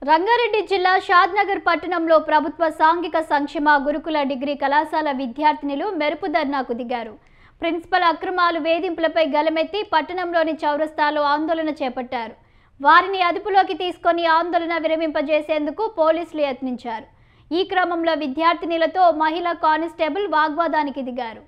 రంగారెడ్డి జిల్లా షాద్నగర్ పట్టణంలో ప్రభుత్వ సాంఘిక సంక్షేమ గురుకుల డిగ్రీ కళాశాల విద్యార్థినులు మెరుపు ధర్నాకు దిగారు. ప్రిన్సిపల్ అక్రమాలు వేధింపులపై గలమెత్తి పట్టణంలోని చౌరస్తాలో ఆందోళన చేపట్టారు. వారిని అదుపులోకి తీసుకొని ఆందోళన విరమింపజేసేందుకు పోలీసులు యత్నించారు. ఈ క్రమంలో విద్యార్థినులతో మహిళా కానిస్టేబుల్ వాగ్వాదానికి దిగారు.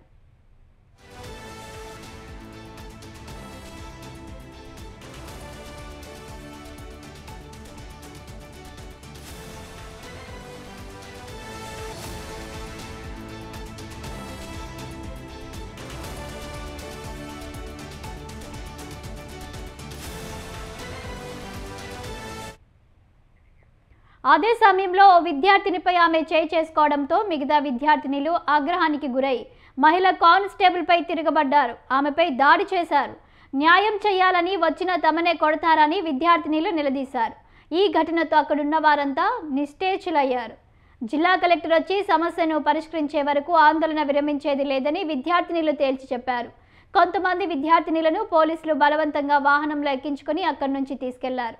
అదే సమయంలో ఓ విద్యార్థినిపై ఆమె చేయి చేసుకోవడంతో మిగతా విద్యార్థినులు ఆగ్రహానికి గురై మహిళా కానిస్టేబుల్పై తిరగబడ్డారు. ఆమెపై దాడి చేశారు. న్యాయం చేయాలని వచ్చిన తమనే కొడతారని విద్యార్థినులు నిలదీశారు. ఈ ఘటనతో అక్కడున్న వారంతా నిశ్చేష్టులయ్యారు. జిల్లా కలెక్టర్ వచ్చి సమస్యను పరిష్కరించే వరకు ఆందోళన విరమించేది లేదని విద్యార్థినులు తేల్చి చెప్పారు. కొంతమంది విద్యార్థినులను పోలీసులు బలవంతంగా వాహనంలో ఎక్కించుకుని అక్కడి నుంచి తీసుకెళ్లారు.